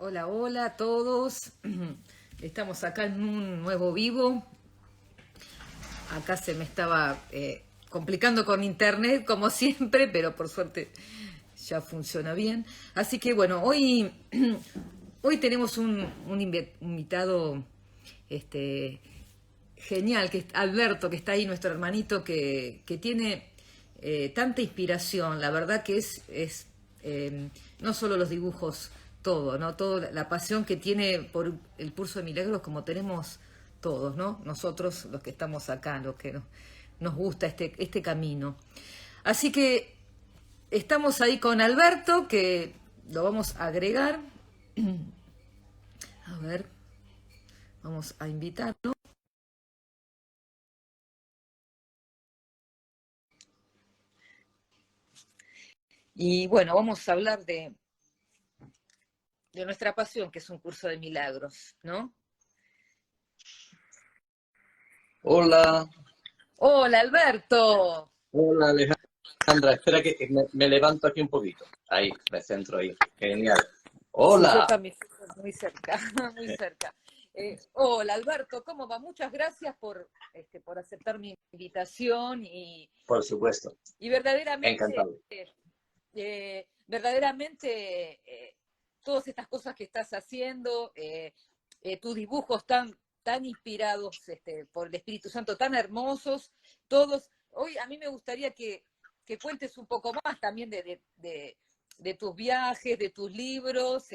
Hola, hola a todos. Estamos acá en un nuevo vivo. Acá se me estaba complicando con internet, como siempre, pero por suerte ya funciona bien. Así que bueno, hoy, hoy tenemos un invitado este, genial, que es Alberto, que está ahí, nuestro hermanito, que tiene tanta inspiración. La verdad que es no solo los dibujos, todo, ¿no? Toda la pasión que tiene por el curso de milagros, como tenemos todos, ¿no? Nosotros, los que estamos acá, los que nos gusta este camino. Así que estamos ahí con Alberto, que lo vamos a agregar. A ver, vamos a invitarlo. Y bueno, vamos a hablar de nuestra pasión, que es un curso de milagros, ¿no? Hola, Hola, Alberto. hola Alejandra, espera que me levanto aquí un poquito. Ahí, me centro ahí. Genial. Sí, yo Hola. también, muy cerca, muy cerca. Hola, Alberto, ¿cómo va? Muchas gracias por aceptar mi invitación Por supuesto, y verdaderamente, encantado. verdaderamente todas estas cosas que estás haciendo, tus dibujos tan inspirados por el Espíritu Santo, tan hermosos, todos. Hoy a mí me gustaría que cuentes un poco más también de tus viajes, de tus libros,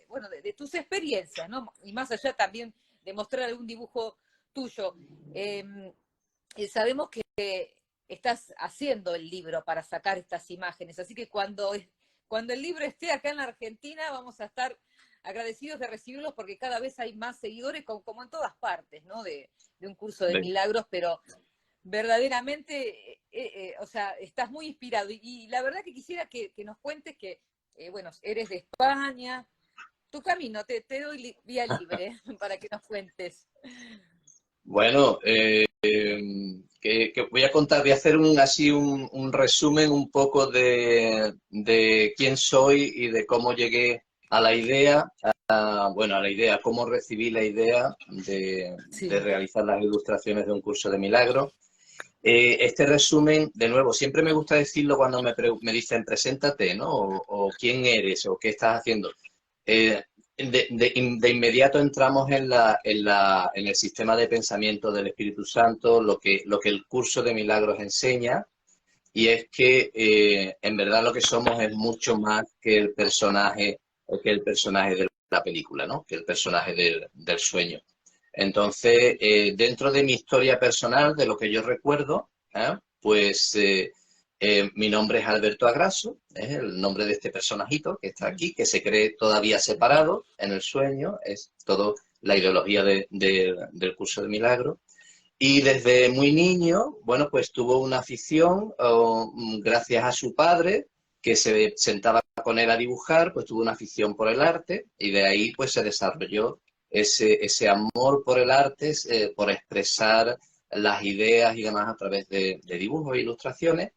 bueno, de tus experiencias, ¿no? Y más allá también de mostrar algún dibujo tuyo. Sabemos que estás haciendo el libro para sacar estas imágenes, así que cuando el libro esté acá en la Argentina vamos a estar agradecidos de recibirlos porque cada vez hay más seguidores, como en todas partes, ¿no? De un curso de Ven. milagros, pero verdaderamente, o sea, estás muy inspirado. Y la verdad que quisiera que nos cuentes que, bueno, eres de España, tu camino, te doy vía libre para que nos cuentes. Bueno, que voy a contar, voy a hacer un resumen un poco de quién soy y de cómo llegué a la idea, bueno, a la idea, cómo recibí la idea de Sí. realizar las ilustraciones de un curso de milagros. Este resumen, de nuevo, siempre me gusta decirlo cuando me dicen preséntate, ¿no? O quién eres o qué estás haciendo. Eh, de inmediato entramos en el sistema de pensamiento del Espíritu Santo, lo que el curso de milagros enseña, y es que en verdad lo que somos es mucho más que el personaje de la película, ¿no? Que el personaje del sueño. Entonces, dentro de mi historia personal, de lo que yo recuerdo, mi nombre es Alberto Agrasso, es el nombre de este personajito que está aquí, que se cree todavía separado en el sueño, es todo la ideología del curso de milagro. Y desde muy niño, bueno, pues tuvo una afición, gracias a su padre, que se sentaba con él a dibujar, pues tuvo una afición por el arte y de ahí pues se desarrolló ese amor por el arte, por expresar las ideas y demás a través de dibujos e ilustraciones.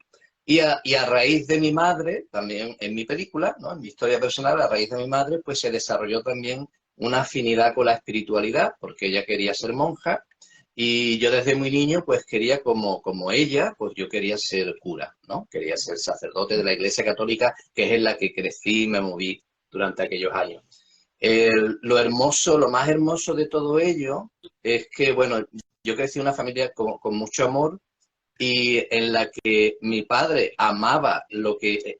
Y a raíz de mi madre, también en mi película, ¿no? En mi historia personal, a raíz de mi madre, pues se desarrolló también una afinidad con la espiritualidad, porque ella quería ser monja y yo desde muy niño, pues quería, como ella, pues yo quería ser cura, ¿no? Quería ser sacerdote de la Iglesia Católica, que es en la que crecí y me moví durante aquellos años. Lo hermoso, lo más hermoso de todo ello es que, bueno, yo crecí en una familia con mucho amor y en la que mi padre amaba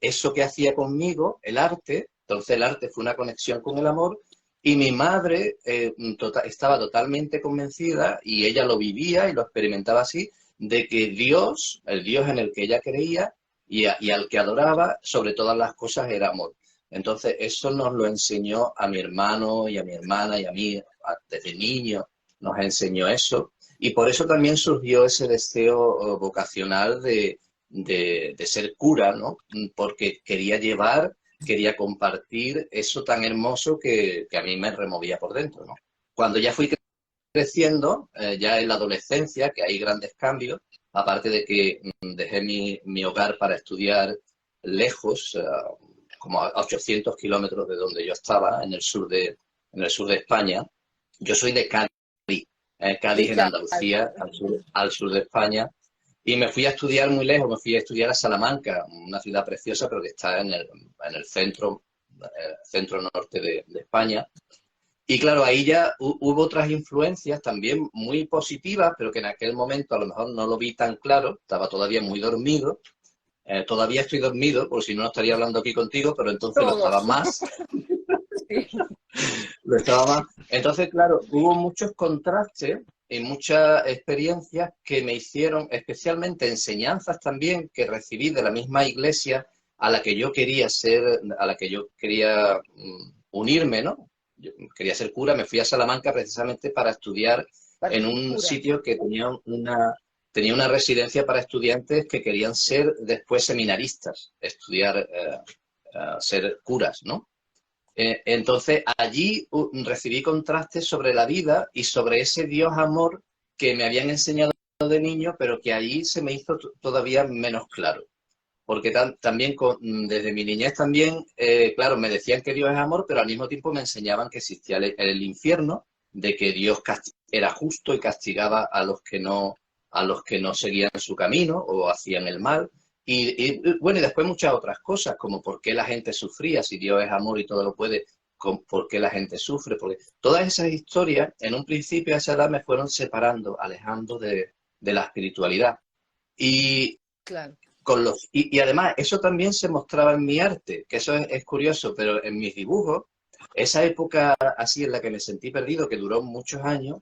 eso que hacía conmigo, el arte. Entonces el arte fue una conexión con el amor, y mi madre estaba totalmente convencida, y ella lo vivía y lo experimentaba así, de que Dios, el Dios en el que ella creía y al que adoraba, sobre todas las cosas era amor. Entonces eso nos lo enseñó a mi hermano y a mi hermana y a mí desde niño, nos enseñó eso. Y por eso también surgió ese deseo vocacional de ser cura, ¿no? Porque quería compartir eso tan hermoso que a mí me removía por dentro, ¿no? Cuando ya fui creciendo, ya en la adolescencia, que hay grandes cambios, aparte de que dejé mi hogar para estudiar lejos, como a 800 kilómetros de donde yo estaba, en el sur de España. Yo soy de Cádiz, Cádiz en Andalucía, al sur de España. Y me fui a estudiar muy lejos, me fui a estudiar a Salamanca, una ciudad preciosa, pero que está en el centro norte de España. Y claro, ahí ya hubo otras influencias también muy positivas, pero que en aquel momento a lo mejor no lo vi tan claro, estaba todavía muy dormido. Todavía estoy dormido, por si no estaría hablando aquí contigo, pero entonces lo estaba Todos. más. Sí, Lo estaba más. Entonces, claro, hubo muchos contrastes y muchas experiencias que me hicieron, especialmente enseñanzas también que recibí de la misma iglesia a la que yo quería ser, a la que yo quería unirme, ¿no? Yo quería ser cura, me fui a Salamanca precisamente para estudiar para en ser un cura. sitio que tenía una residencia para estudiantes que querían ser después seminaristas, estudiar, ser curas, ¿no? Entonces allí recibí contrastes sobre la vida y sobre ese Dios amor que me habían enseñado de niño, pero que allí se me hizo todavía menos claro. Porque también desde mi niñez también, claro, me decían que Dios es amor, pero al mismo tiempo me enseñaban que existía el infierno, de que Dios era justo y castigaba a los que no seguían su camino o hacían el mal. Bueno, y después muchas otras cosas, como por qué la gente sufría, si Dios es amor y todo lo puede, por qué la gente sufre. Porque todas esas historias, en un principio a esa edad, me fueron separando, alejando de la espiritualidad. Y, Claro. y además, eso también se mostraba en mi arte, que eso es curioso, pero en mis dibujos, esa época así en la que me sentí perdido, que duró muchos años,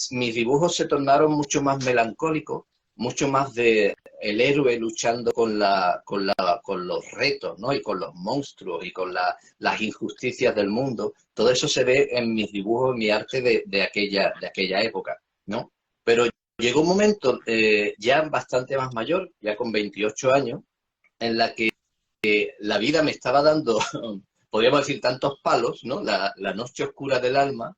mis dibujos se tornaron mucho más melancólicos, mucho más de el héroe luchando con los retos, ¿no? Y con los monstruos y con las injusticias del mundo. Todo eso se ve en mis dibujos, en mi arte de aquella época, ¿no? Pero llegó un momento ya bastante más mayor, ya con 28 años, en la que la vida me estaba dando, podríamos decir, tantos palos, ¿no? La noche oscura del alma.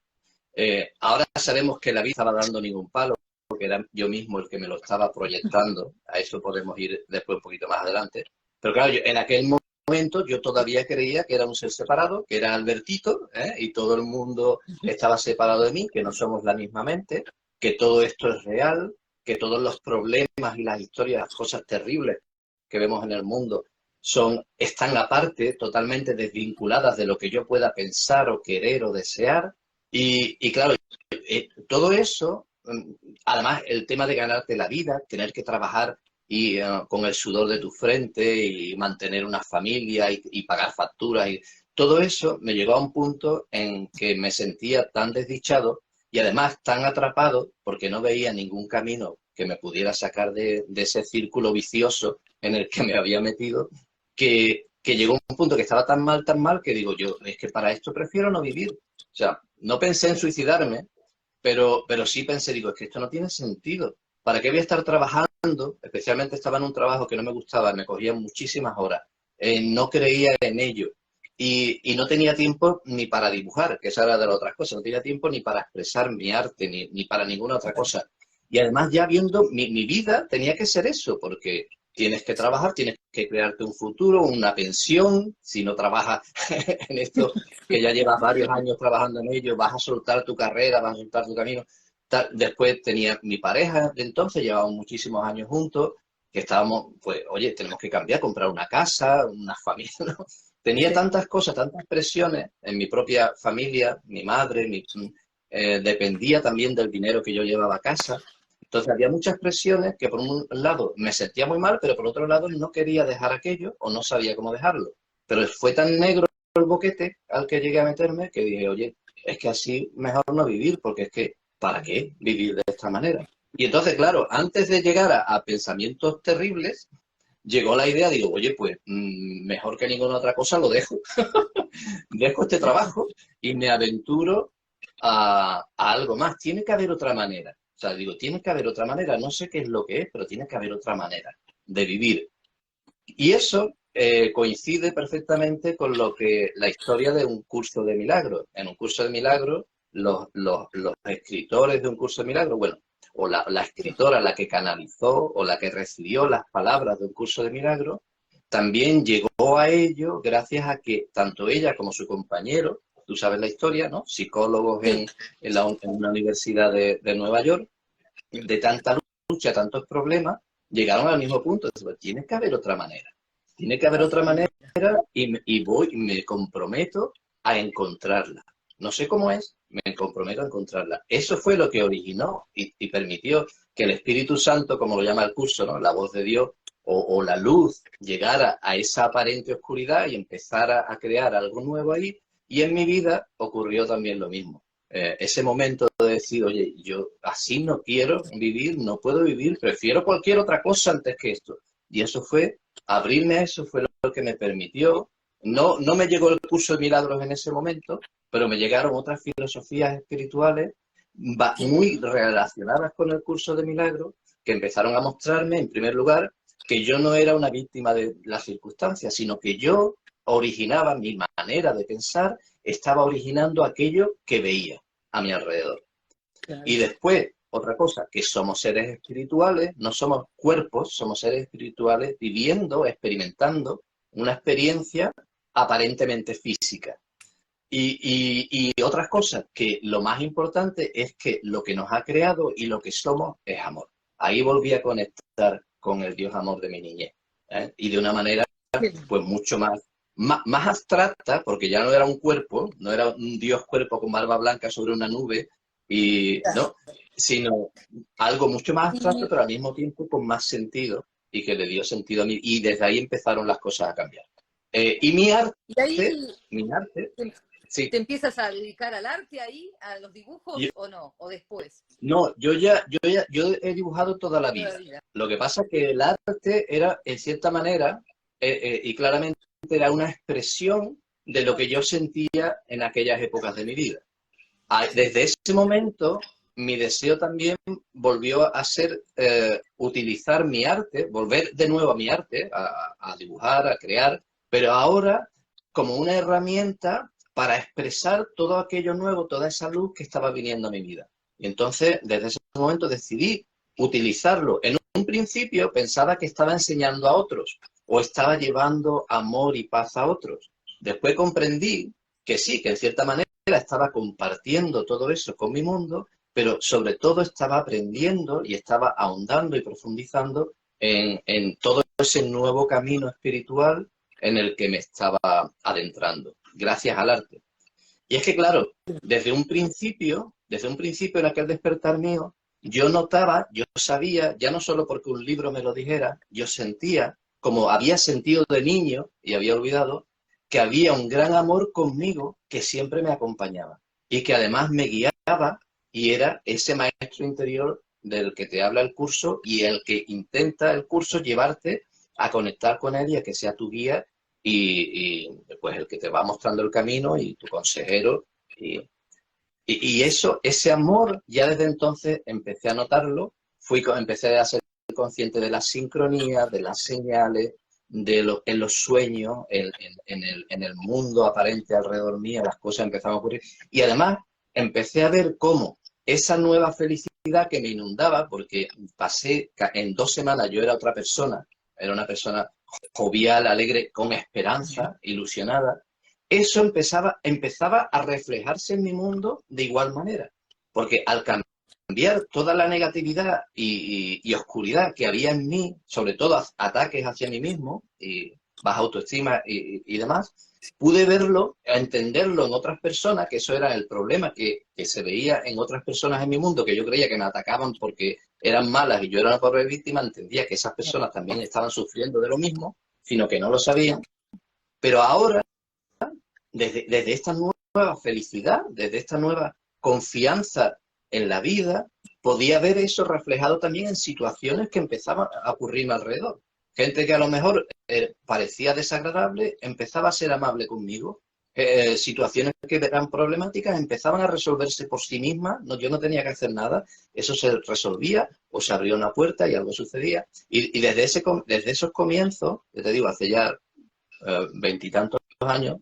Ahora sabemos que la vida no estaba dando ningún palo, porque era yo mismo el que me lo estaba proyectando. A eso podemos ir después un poquito más adelante. Pero claro, en aquel momento yo todavía creía que era un ser separado, que era Albertito, y todo el mundo estaba separado de mí, que no somos la misma mente, que todo esto es real, que todos los problemas y las historias, las cosas terribles que vemos en el mundo están aparte, totalmente desvinculadas de lo que yo pueda pensar o querer o desear. Y claro, todo eso, además el tema de ganarte la vida, tener que trabajar con el sudor de tu frente y mantener una familia y pagar facturas, y todo eso me llegó a un punto en que me sentía tan desdichado y además tan atrapado porque no veía ningún camino que me pudiera sacar de ese círculo vicioso en el que me había metido, que llegó un punto que estaba tan mal, que digo yo, es que para esto prefiero no vivir. O sea, no pensé en suicidarme, pero sí pensé, digo, es que esto no tiene sentido. ¿Para qué voy a estar trabajando? Especialmente estaba en un trabajo que no me gustaba, me cogía muchísimas horas. No creía en ello. Y no tenía tiempo ni para dibujar, que esa era de las otras cosas. No tenía tiempo ni para expresar mi arte, ni para ninguna otra cosa. Y además ya viendo mi vida tenía que ser eso, porque tienes que trabajar, tienes que crearte un futuro, una pensión. Si no trabajas en esto, que ya llevas varios años trabajando en ello, vas a soltar tu carrera, vas a soltar tu camino. Después tenía mi pareja de entonces, llevábamos muchísimos años juntos, que estábamos, pues, oye, tenemos que cambiar, comprar una casa, una familia, ¿no? Tenía Sí. tantas cosas, tantas presiones en mi propia familia, mi madre, dependía también del dinero que yo llevaba a casa. Entonces había muchas presiones que por un lado me sentía muy mal, pero por otro lado no quería dejar aquello o no sabía cómo dejarlo. Pero fue tan negro el boquete al que llegué a meterme que dije, oye, es que así mejor no vivir, porque es que, ¿para qué vivir de esta manera? Y entonces, claro, antes de llegar a pensamientos terribles, llegó la idea, digo, oye, pues mejor que ninguna otra cosa lo dejo. Dejo este trabajo y me aventuro a algo más. Tiene que haber otra manera. O sea, digo, tiene que haber otra manera. No sé qué es lo que es, pero tiene que haber otra manera de vivir. Y eso coincide perfectamente con lo que la historia de un curso de milagros. En un curso de milagros, los escritores de un curso de milagros, bueno, o la escritora, la que canalizó o la que recibió las palabras de un curso de milagros, también llegó a ello gracias a que tanto ella como su compañero, tú sabes la historia, ¿no? Psicólogos en una universidad de Nueva York, de tanta lucha, tantos problemas, llegaron al mismo punto. Entonces, tiene que haber otra manera. Tiene que haber otra manera y me comprometo a encontrarla. No sé cómo es, me comprometo a encontrarla. Eso fue lo que originó y permitió que el Espíritu Santo, como lo llama el curso, ¿no? La voz de Dios o la luz, llegara a esa aparente oscuridad y empezara a crear algo nuevo ahí. Y en mi vida ocurrió también lo mismo. Ese momento de decir, oye, yo así no quiero vivir, no puedo vivir, prefiero cualquier otra cosa antes que esto. Y eso fue, abrirme a eso fue lo que me permitió. No me llegó el curso de milagros en ese momento, pero me llegaron otras filosofías espirituales muy relacionadas con el curso de milagros que empezaron a mostrarme, en primer lugar, que yo no era una víctima de las circunstancias, sino que yo originaba mi manera de pensar, estaba originando aquello que veía a mi alrededor. Claro. Y después, otra cosa, que somos seres espirituales, no somos cuerpos, somos seres espirituales viviendo, experimentando una experiencia aparentemente física. Y otras cosas, que lo más importante es que lo que nos ha creado y lo que somos es amor. Ahí volví a conectar con el Dios amor de mi niñez. Y de una manera pues mucho más abstracta, porque ya no era un cuerpo, no era un Dios cuerpo con barba blanca sobre una nube, no, sino algo mucho más abstracto, pero al mismo tiempo con más sentido y que le dio sentido a mí. Y desde ahí empezaron las cosas a cambiar. Y mi arte, Y ahí sí. ¿te empiezas a dedicar al arte ahí, a los dibujos o no? ¿O después? No, yo he dibujado toda la vida. Lo que pasa es que el arte era, en cierta manera, y claramente era una expresión de lo que yo sentía en aquellas épocas de mi vida. Desde ese momento, mi deseo también volvió a ser utilizar mi arte, volver de nuevo a mi arte, a dibujar, a crear, pero ahora como una herramienta para expresar todo aquello nuevo, toda esa luz que estaba viniendo a mi vida. Y entonces, desde ese momento decidí utilizarlo. En un principio pensaba que estaba enseñando a otros o estaba llevando amor y paz a otros. Después comprendí que sí, que en cierta manera estaba compartiendo todo eso con mi mundo, pero sobre todo estaba aprendiendo y estaba ahondando y profundizando en todo ese nuevo camino espiritual en el que me estaba adentrando, gracias al arte. Y es que, claro, desde un principio en aquel despertar mío, yo notaba, yo sabía, ya no solo porque un libro me lo dijera, yo sentía, como había sentido de niño y había olvidado, que había un gran amor conmigo que siempre me acompañaba y que además me guiaba y era ese maestro interior del que te habla el curso y el que intenta el curso llevarte a conectar con él y a que sea tu guía y pues el que te va mostrando el camino y tu consejero. Y eso, ese amor, ya desde entonces empecé a notarlo, empecé a ser consciente de las sincronías, de las señales, en los sueños, en el mundo aparente alrededor mío, las cosas empezaron a ocurrir. Y además empecé a ver cómo esa nueva felicidad que me inundaba, porque pasé en 2 semanas, yo era otra persona, era una persona jovial, alegre, con esperanza, ilusionada, eso empezaba a reflejarse en mi mundo de igual manera. Porque al cambiar toda la negatividad y oscuridad que había en mí, sobre todo ataques hacia mí mismo, y baja autoestima y demás, pude verlo, entenderlo en otras personas, que eso era el problema que se veía en otras personas en mi mundo, que yo creía que me atacaban porque eran malas y yo era una pobre víctima, entendía que esas personas también estaban sufriendo de lo mismo, sino que no lo sabían. Pero ahora, desde esta nueva felicidad, desde esta nueva confianza en la vida, podía ver eso reflejado también en situaciones que empezaban a ocurrirme alrededor. Gente que a lo mejor parecía desagradable, empezaba a ser amable conmigo. Situaciones que eran problemáticas empezaban a resolverse por sí mismas. No, yo no tenía que hacer nada. Eso se resolvía o se abría una puerta y algo sucedía. Y desde esos comienzos, yo te digo, hace ya 20 y tantos años,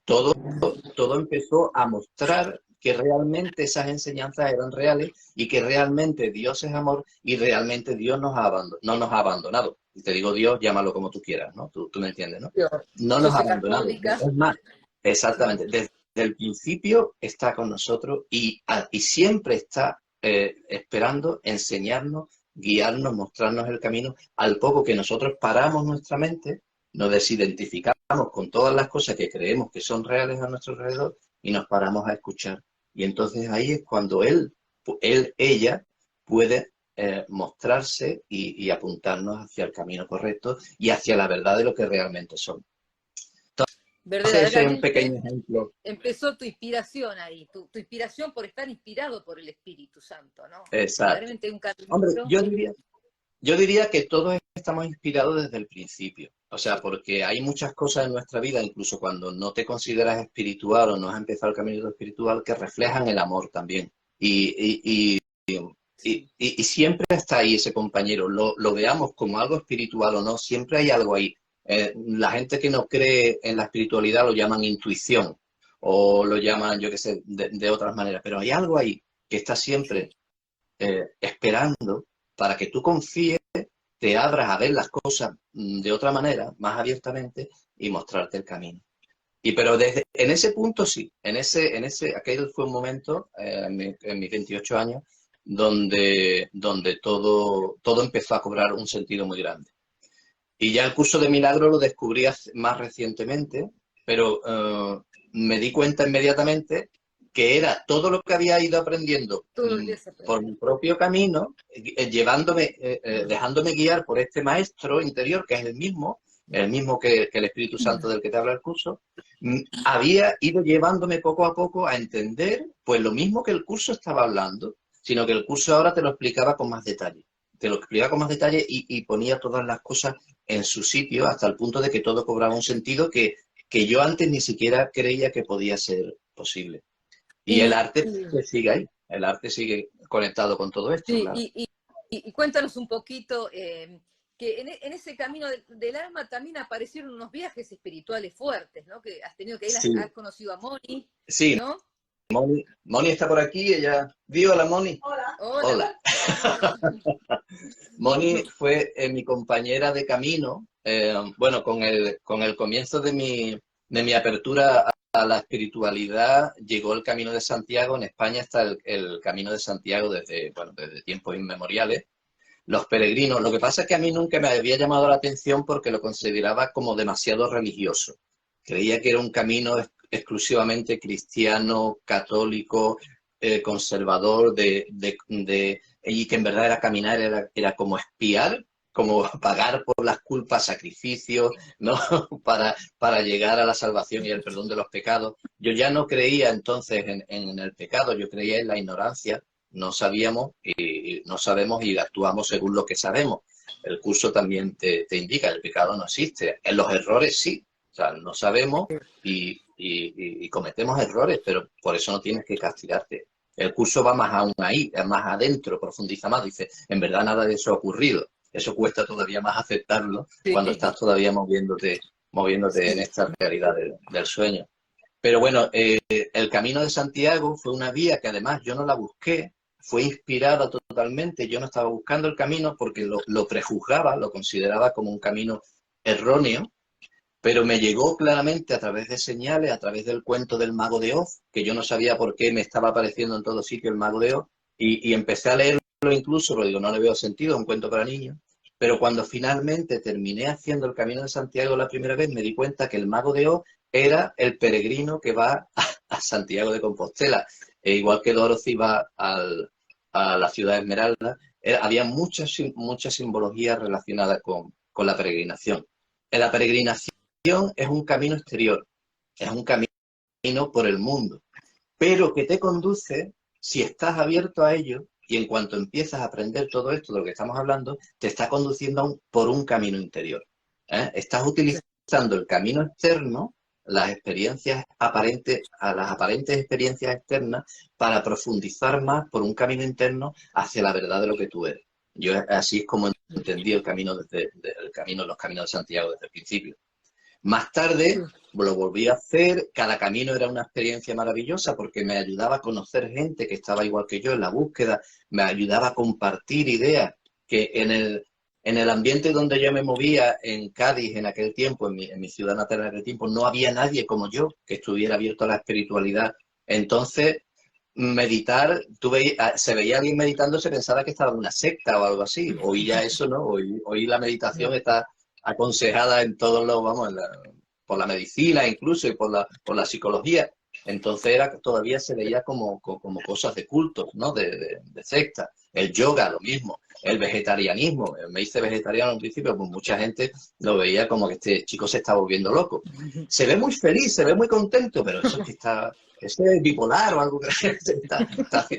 todo empezó a mostrar que realmente esas enseñanzas eran reales y que realmente Dios es amor y realmente Dios no nos ha abandonado. Y te digo Dios, llámalo como tú quieras, ¿no? Tú me entiendes, ¿no? Yo, No yo nos ha soy abandonado. católica. Es más, exactamente, desde el principio está con nosotros y siempre está esperando enseñarnos, guiarnos, mostrarnos el camino, al poco que nosotros paramos nuestra mente, nos desidentificamos con todas las cosas que creemos que son reales a nuestro alrededor y nos paramos a escuchar. Y entonces ahí es cuando ella puede mostrarse y apuntarnos hacia el camino correcto y hacia la verdad de lo que realmente somos. Entonces ese es un Verdaderamente pequeño ejemplo. empezó tu inspiración ahí, tu inspiración por estar inspirado por el Espíritu Santo, ¿no? Exacto. Verdaderamente un Hombre, caminito. yo diría que todos estamos inspirados desde el principio. O sea, porque hay muchas cosas en nuestra vida, incluso cuando no te consideras espiritual o no has empezado el camino espiritual, que reflejan el amor también. Y siempre está ahí ese compañero, lo veamos como algo espiritual o no, siempre hay algo ahí. La gente que no cree en la espiritualidad lo llaman intuición o lo llaman, yo qué sé, de otras maneras, pero hay algo ahí que está siempre esperando para que tú confíes, te abras a ver las cosas de otra manera, más abiertamente y mostrarte el camino. Pero en ese punto sí, aquel fue un momento, en mis 28 años, donde todo empezó a cobrar un sentido muy grande. Y ya el curso de milagro lo descubrí más recientemente, pero me di cuenta inmediatamente que era todo lo que había ido aprendiendo Todo el día se por aprende. mi propio camino, dejándome guiar por este maestro interior, que es el mismo que el Espíritu Santo del que te habla el curso, había ido llevándome poco a poco a entender, pues lo mismo que el curso estaba hablando, sino que el curso ahora te lo explicaba con más detalle. Te lo explicaba con más detalle y ponía todas las cosas en su sitio hasta el punto de que todo cobraba un sentido que yo antes ni siquiera creía que podía ser posible. Y el Y, arte y, pues, sigue ahí, el arte sigue conectado con todo esto, sí, claro. y cuéntanos un poquito que en ese camino del alma también aparecieron unos viajes espirituales fuertes, ¿no? Que has tenido, que ahí Sí, has conocido a Moni, sí, ¿no? Moni está por aquí, ella... ¿Vio la Moni? Hola. Hola. Moni fue mi compañera de camino, bueno, con el comienzo de mi apertura a la espiritualidad, llegó el Camino de Santiago. En España está el Camino de Santiago desde tiempos inmemoriales. Los peregrinos, lo que pasa es que a mí nunca me había llamado la atención porque lo consideraba como demasiado religioso. Creía que era un camino exclusivamente cristiano, católico, conservador, y que en verdad era caminar, era como espiar, como pagar por las culpas, sacrificios, ¿no? para llegar a la salvación y el perdón de los pecados. Yo ya no creía entonces en el pecado, yo creía en la ignorancia. No sabíamos y no sabemos y actuamos según lo que sabemos. El curso también te indica, el pecado no existe. En los errores sí. O sea, no sabemos y cometemos errores, pero por eso no tienes que castigarte. El curso va más aún ahí, más adentro, profundiza más. Dice, en verdad nada de eso ha ocurrido. Eso cuesta todavía más aceptarlo cuando estás Sí, todavía moviéndote en sí. esta realidad del sueño. Pero bueno, el Camino de Santiago fue una vía que además yo no la busqué, fue inspirada totalmente. Yo no estaba buscando el camino porque lo prejuzgaba, lo consideraba como un camino erróneo, pero me llegó claramente a través de señales, a través del cuento del Mago de Oz, que yo no sabía por qué me estaba apareciendo en todo sitio el Mago de Oz, y empecé a leerlo incluso, porque digo, no le veo sentido, es un cuento para niños. Pero cuando finalmente terminé haciendo el Camino de Santiago la primera vez, me di cuenta que el Mago de Oz era el peregrino que va a Santiago de Compostela. Igual que Dorothy va a la ciudad de Esmeralda, había mucha simbología relacionada con la peregrinación. En la peregrinación es un camino exterior, es un camino por el mundo, pero que te conduce, si estás abierto a ello, y en cuanto empiezas a aprender todo esto de lo que estamos hablando, te está conduciendo por un camino interior. Estás utilizando el camino externo, las experiencias aparentes, a las aparentes experiencias externas, para profundizar más por un camino interno hacia la verdad de lo que tú eres. Yo así es como entendí el camino los caminos de Santiago desde el principio. Más tarde lo volví a hacer, cada camino era una experiencia maravillosa porque me ayudaba a conocer gente que estaba igual que yo en la búsqueda, me ayudaba a compartir ideas que en el ambiente donde yo me movía, en Cádiz en aquel tiempo, en mi ciudad natal en aquel tiempo, no había nadie como yo que estuviera abierto a la espiritualidad. Entonces, meditar, se veía alguien meditando, se pensaba que estaba en una secta o algo así. Hoy ya eso no, hoy la meditación está aconsejada en todos los, vamos, por la medicina incluso y por la psicología. Entonces todavía se veía como cosas de cultos, ¿no? De secta. El yoga, lo mismo. El vegetarianismo. Me hice vegetariano al principio, pues mucha gente lo veía como que este chico se está volviendo loco. Se ve muy feliz, se ve muy contento, pero eso es que eso es bipolar o algo que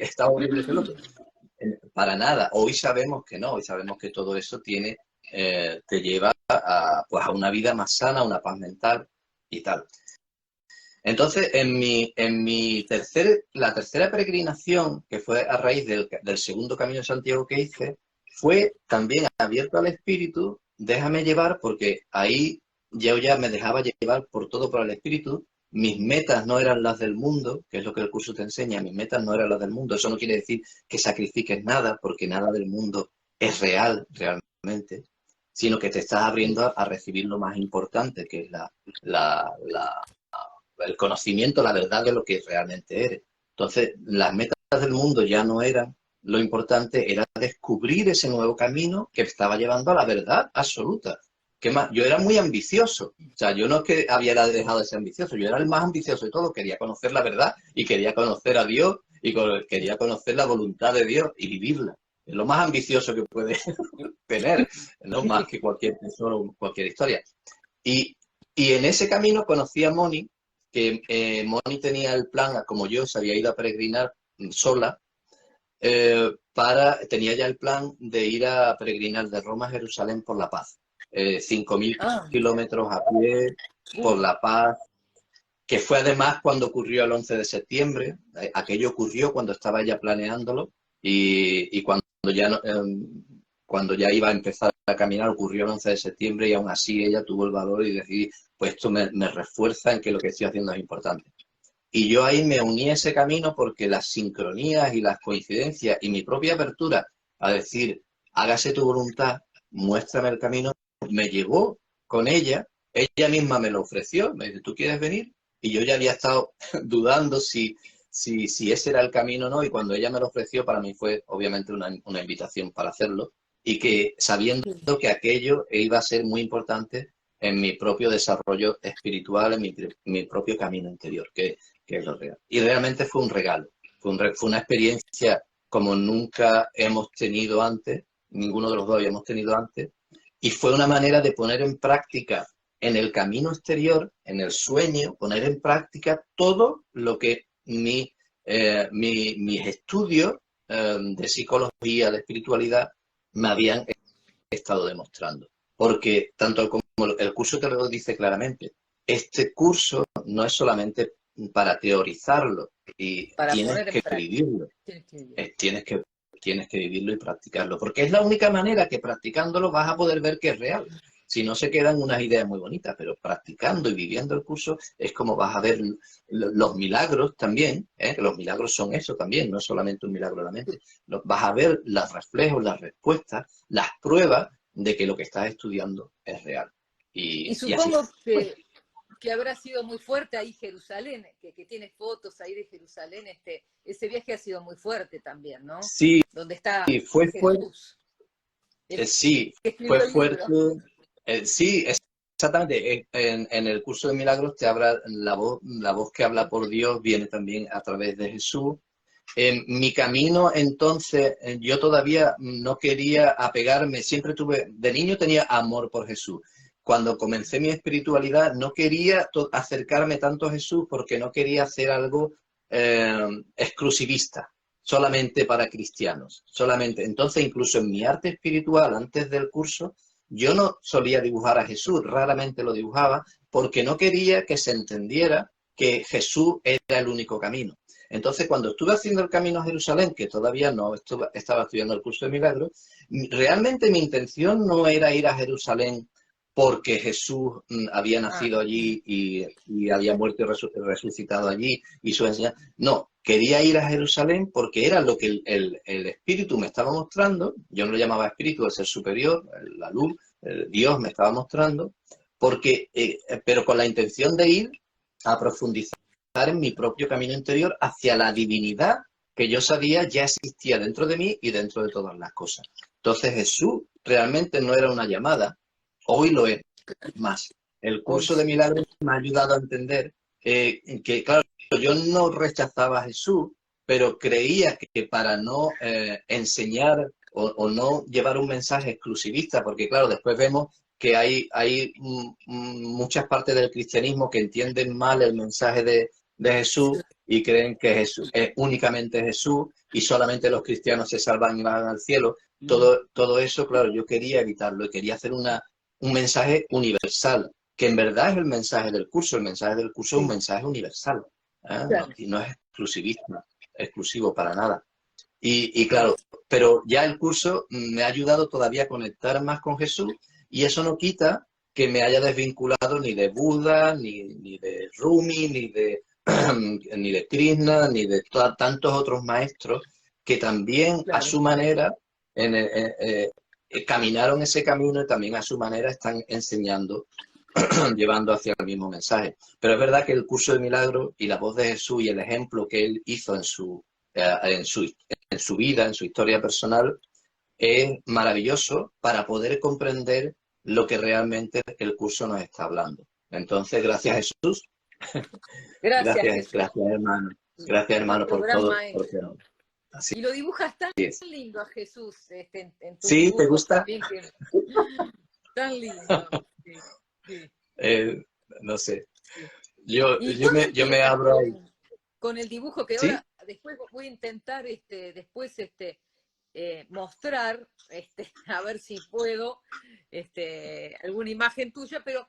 está volviéndose loco. Para nada. Hoy sabemos que no, hoy sabemos que todo eso te lleva pues a una vida más sana, una paz mental y tal. Entonces, la tercera peregrinación, que fue a raíz del segundo Camino de Santiago que hice, fue también abierto al espíritu, déjame llevar, porque ahí yo ya me dejaba llevar por el espíritu. Mis metas no eran las del mundo, que es lo que el curso te enseña, mis metas no eran las del mundo. Eso no quiere decir que sacrifiques nada, porque nada del mundo es real, realmente, sino que te estás abriendo a recibir lo más importante, que es el conocimiento, la verdad de lo que realmente eres. Entonces, las metas del mundo ya no eran lo importante, era descubrir ese nuevo camino que estaba llevando a la verdad absoluta. ¿Qué más? Yo era muy ambicioso. O sea, yo no es que había dejado de ser ambicioso, yo era el más ambicioso de todo. Quería conocer la verdad y quería conocer a Dios y quería conocer la voluntad de Dios y vivirla. Es lo más ambicioso que puede tener, no más que cualquier tesoro, cualquier historia. Y en ese camino conocí a Moni, que Moni tenía el plan, como yo, se había ido a peregrinar sola, tenía ya el plan de ir a peregrinar de Roma a Jerusalén por la paz. 5.000 kilómetros a pie por la paz, que fue además cuando ocurrió el 11 de septiembre. Aquello ocurrió cuando estaba ella planeándolo y cuando ya iba a empezar a caminar, ocurrió el 11 de septiembre y aún así ella tuvo el valor y decidí, pues esto me refuerza en que lo que estoy haciendo es importante. Y yo ahí me uní a ese camino porque las sincronías y las coincidencias y mi propia apertura a decir, hágase tu voluntad, muéstrame el camino, me llevó con ella. Ella misma me lo ofreció, me dice, ¿tú quieres venir? Y yo ya había estado dudando si ese era el camino o no, y cuando ella me lo ofreció, para mí fue obviamente una invitación para hacerlo, y que sabiendo que aquello iba a ser muy importante en mi propio desarrollo espiritual, en mi propio camino interior, que es lo real. Y realmente fue un regalo, fue una experiencia como nunca hemos tenido antes, ninguno de los dos habíamos tenido antes, y fue una manera de poner en práctica en el camino exterior, en el sueño, poner en práctica todo lo que mis estudios de psicología, de espiritualidad, me habían estado demostrando. Porque tanto como el curso te lo dice claramente, este curso no es solamente para teorizarlo, y tienes que vivirlo. Tienes que vivirlo y practicarlo, porque es la única manera que practicándolo vas a poder ver que es real. Si no, se quedan unas ideas muy bonitas, pero practicando y viviendo el curso es como vas a ver los milagros también, que los milagros son eso también, no es solamente un milagro de la mente. Vas a ver los reflejos, las respuestas, las pruebas de que lo que estás estudiando es real. Y supongo que habrá sido muy fuerte ahí Jerusalén, que tienes fotos ahí de Jerusalén, ese viaje ha sido muy fuerte también, ¿no? Sí, donde está fue Jesús. Sí, fue fuerte. Sí, exactamente. En el curso de milagros te habla la voz que habla por Dios viene también a través de Jesús. En mi camino, entonces, yo todavía no quería apegarme, de niño tenía amor por Jesús. Cuando comencé mi espiritualidad, no quería acercarme tanto a Jesús porque no quería hacer algo exclusivista, solamente para cristianos, solamente. Entonces, incluso en mi arte espiritual, antes del curso, yo no solía dibujar a Jesús, raramente lo dibujaba, porque no quería que se entendiera que Jesús era el único camino. Entonces, cuando estuve haciendo el camino a Jerusalén, que todavía no estaba estudiando el curso de milagros, realmente mi intención no era ir a Jerusalén porque Jesús había Ah, nacido allí y había muerto y resucitado allí y su enseñanza. No, quería ir a Jerusalén porque era lo que el Espíritu me estaba mostrando. Yo no lo llamaba Espíritu, el ser superior, la luz, Dios me estaba mostrando, porque, pero con la intención de ir a profundizar en mi propio camino interior hacia la divinidad que yo sabía ya existía dentro de mí y dentro de todas las cosas. Entonces Jesús realmente no era una llamada, hoy lo es más. El hoy curso de sí. milagros me ha ayudado a entender que, claro, yo no rechazaba a Jesús, pero creía que para no enseñar o no llevar un mensaje exclusivista, porque claro, después vemos que hay muchas partes del cristianismo que entienden mal el mensaje de Jesús y creen que Jesús es únicamente Jesús y solamente los cristianos se salvan y van al cielo. Todo eso, claro, yo quería evitarlo y quería hacer un mensaje universal, que en verdad es el mensaje del curso. El mensaje del curso es un Sí, mensaje universal, no, claro, y no es exclusivista, exclusivo para nada. Y claro. claro, pero ya el curso me ha ayudado todavía a conectar más con Jesús y eso no quita que me haya desvinculado ni de Buda, ni de Rumi, ni de Krishna, ni de tantos otros maestros que también a Claro. su manera caminaron ese camino y también a su manera están enseñando, llevando hacia el mismo mensaje. Pero es verdad que el curso de milagros y la voz de Jesús y el ejemplo que él hizo en su vida, en su historia personal, es maravilloso para poder comprender lo que realmente el curso nos está hablando. Entonces, gracias Jesús, Gracias, Jesús. gracias Qué hermano por gran todo, porque maestro. así Y lo dibujas tan es. lindo a Jesús en tus ¿Sí? ¿Te dibujos gusta? también, que tan lindo. Sí, sí, Eh, no sé. sí. Yo, ¿Y yo, cómo me, yo me empiezas abro ahí. con el dibujo que ¿Sí? ahora, después voy a intentar, después, mostrar, a ver si puedo, alguna imagen tuya, pero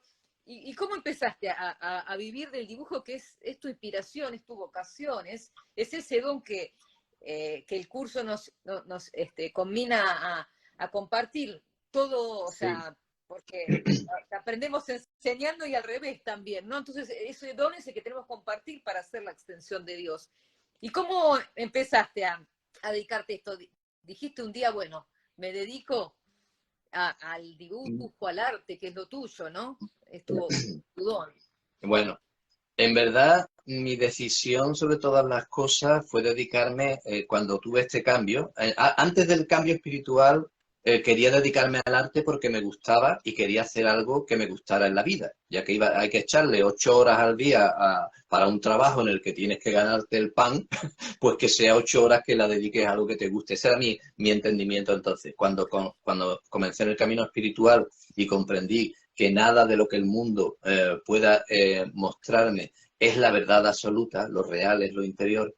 ¿y cómo empezaste a vivir del dibujo, que es tu inspiración, es tu vocación, es ese don que el curso nos combina a compartir todo, o Sí. sea, porque aprendemos enseñando y al revés también, ¿no? Entonces, ese don es el que tenemos que compartir para hacer la extensión de Dios. ¿Y cómo empezaste a dedicarte a esto? Dijiste un día, bueno, me dedico al dibujo, al arte, que es lo tuyo, ¿no? Es tu don. Bueno, en verdad, mi decisión sobre todas las cosas fue dedicarme, cuando tuve este cambio, antes del cambio espiritual, quería dedicarme al arte porque me gustaba y quería hacer algo que me gustara en la vida, ya que hay que echarle 8 horas al día para un trabajo en el que tienes que ganarte el pan, pues que sea 8 horas que la dediques a algo que te guste. Ese era mi entendimiento entonces. Cuando comencé en el camino espiritual y comprendí que nada de lo que el mundo pueda mostrarme es la verdad absoluta, lo real es lo interior,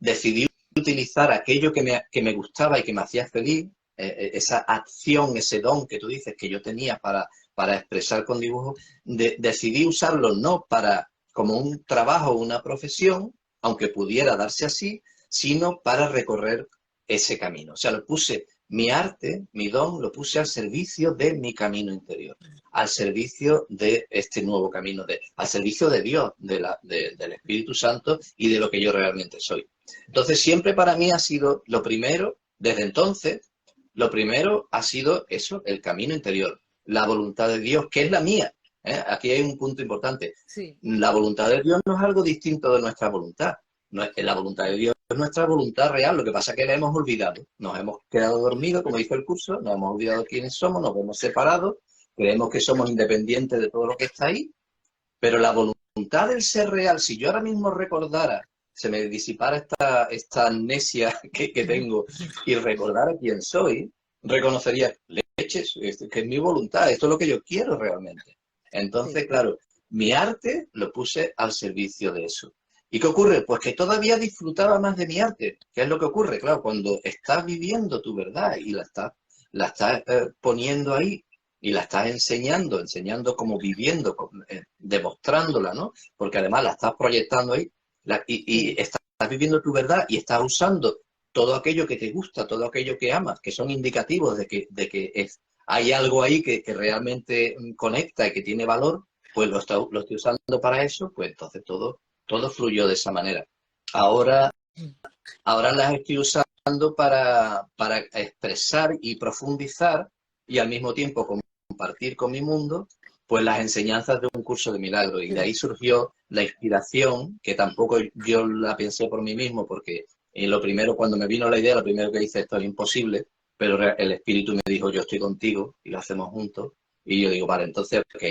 decidí utilizar aquello que me gustaba y que me hacía feliz, esa acción, ese don que tú dices que yo tenía para expresar con dibujo, decidí usarlo no para como un trabajo o una profesión, aunque pudiera darse así, sino para recorrer ese camino. O sea, lo puse, mi arte, mi don, lo puse al servicio de mi camino interior, al servicio de este nuevo camino, al servicio de Dios, del Espíritu Santo y de lo que yo realmente soy. Entonces, siempre para mí ha sido lo primero, desde entonces, lo primero ha sido eso, el camino interior, la voluntad de Dios, que es la mía. Aquí hay un punto importante. Sí, La voluntad de Dios no es algo distinto de nuestra voluntad. No es, la voluntad de Dios es nuestra voluntad real, lo que pasa es que la hemos olvidado. Nos hemos quedado dormidos, como dice el curso, nos hemos olvidado quiénes somos, nos hemos separado, creemos que somos independientes de todo lo que está ahí, pero la voluntad del ser real, si yo ahora mismo recordara, se me disipara esta amnesia que tengo y recordara quién soy, reconocería, leches, que es mi voluntad, esto es lo que yo quiero realmente. sí, Entonces, claro, mi arte lo puse al servicio de eso. ¿Y qué ocurre? Pues que todavía disfrutaba más de mi arte. ¿Qué es lo que ocurre? Claro, cuando estás viviendo tu verdad y la estás poniendo ahí y la estás enseñando como viviendo, demostrándola, ¿no? Porque además la estás proyectando ahí y sí, estás viviendo tu verdad y estás usando todo aquello que te gusta, todo aquello que amas, que son indicativos de que hay algo ahí que realmente conecta y que tiene valor, pues lo estoy usando para eso, pues entonces todo fluyó de esa manera. Ahora, ahora las estoy usando para expresar y profundizar y al mismo tiempo compartir con mi mundo pues las enseñanzas de un curso de milagros. Y de ahí surgió la inspiración, que tampoco yo la pensé por mí mismo, porque lo primero, cuando me vino la idea, lo primero que hice, esto es imposible, pero el espíritu me dijo, yo estoy contigo y lo hacemos juntos. Y yo digo, vale, entonces, ok,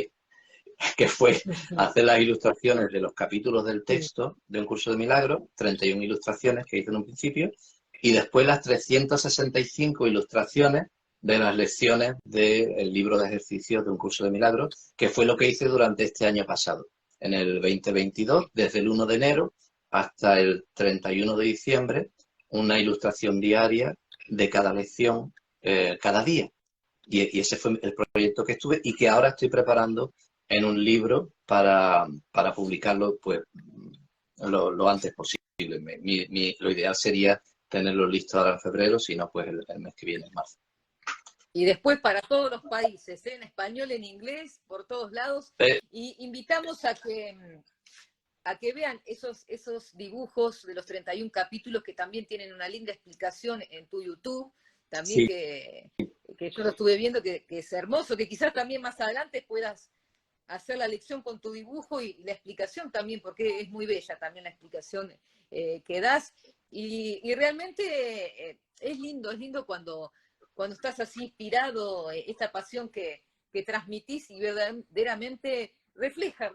que fue hacer las ilustraciones de los capítulos del texto de un curso de milagros, 31 ilustraciones que hice en un principio, y después las 365 ilustraciones de las lecciones del libro de ejercicios de un curso de milagros, que fue lo que hice durante este año pasado, en el 2022, desde el 1 de enero hasta el 31 de diciembre, una ilustración diaria de cada lección, cada día. Y ese fue el proyecto que estuve y que ahora estoy preparando en un libro para publicarlo pues lo antes posible. Lo ideal sería tenerlo listo ahora en febrero, si no, pues el mes que viene, en marzo. Y después para todos los países, en español, en inglés, por todos lados. Y invitamos a que vean esos dibujos de los 31 capítulos que también tienen una linda explicación en tu YouTube, también sí. que yo lo estuve viendo, que es hermoso, que quizás también más adelante puedas hacer la lección con tu dibujo y la explicación también, porque es muy bella también la explicación que das. Y realmente es lindo cuando estás así inspirado, esta pasión que transmitís y verdaderamente refleja.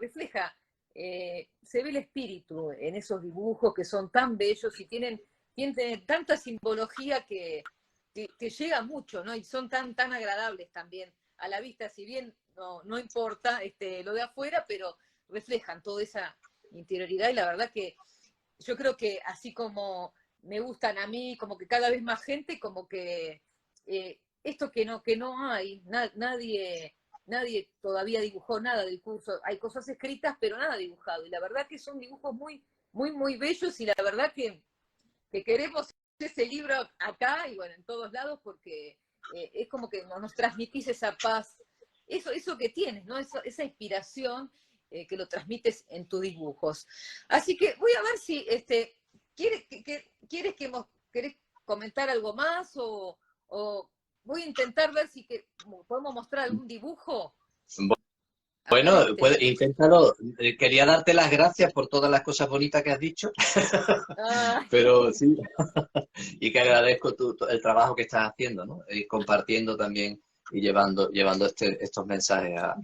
Se ve el espíritu en esos dibujos que son tan bellos y tienen tanta simbología que llega mucho, ¿no? Y son tan agradables también a la vista, si bien no importa lo de afuera, pero reflejan toda esa interioridad y la verdad que yo creo que así como me gustan a mí, como que cada vez más gente, como que esto que no hay, nadie todavía dibujó nada del curso, hay cosas escritas, pero nada dibujado, y la verdad que son dibujos muy bellos, y la verdad que queremos ese libro acá, y bueno, en todos lados, porque es como que nos transmitís esa paz, eso que tienes, ¿no? Esa inspiración que lo transmites en tus dibujos. Así que voy a ver si ¿querés comentar algo más o voy a intentar ver si podemos mostrar algún dibujo. Bueno, inténtalo. Quería darte las gracias por todas las cosas bonitas que has dicho, pero sí, y que agradezco el trabajo que estás haciendo, ¿no? Y compartiendo también y llevando estos mensajes a...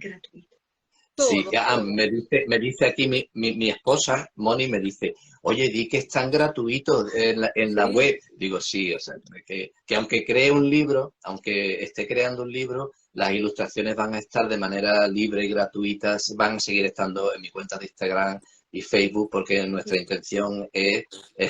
Sí, me dice aquí mi esposa, Moni, me dice, oye, di que están gratuitos en la web. Digo, sí, o sea, que aunque cree un libro, aunque esté creando un libro, las ilustraciones van a estar de manera libre y gratuita, van a seguir estando en mi cuenta de Instagram y Facebook, porque nuestra intención es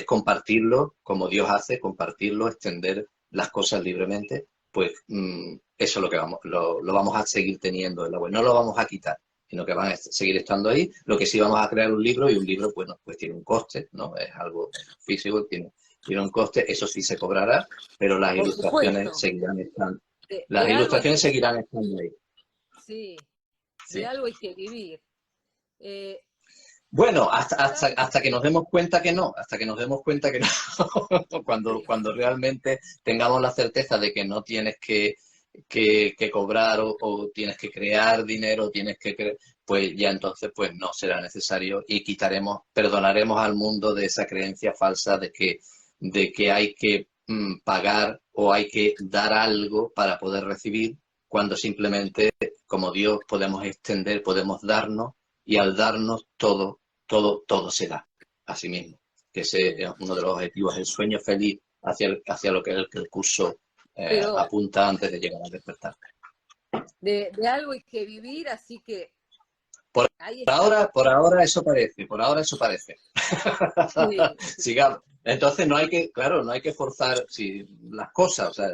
compartirlo, como Dios hace, compartirlo, extender las cosas libremente, pues eso es lo que lo vamos a seguir teniendo en la web, no lo vamos a quitar, sino que van a seguir estando ahí. Lo que sí, vamos a crear un libro, y un libro pues tiene un coste, ¿no? Es algo físico, tiene un coste, eso sí se cobrará, pero las ilustraciones seguirán estando. Las ilustraciones seguirán estando ahí. Sí, de algo hay que vivir. Bueno, hasta que nos demos cuenta que no, cuando realmente tengamos la certeza de que no tienes que cobrar o tienes que crear dinero, pues ya entonces pues no será necesario y perdonaremos al mundo de esa creencia falsa de que hay que pagar o hay que dar algo para poder recibir, cuando simplemente como Dios podemos extender, podemos darnos, y al darnos todo se da a sí mismo, que ese es uno de los objetivos, el sueño feliz hacia lo que es el curso apunta antes de llegar a despertar. De algo hay que vivir, así que por ahora eso parece. Sí. Sigamos. Entonces no hay que forzar las cosas, o sea,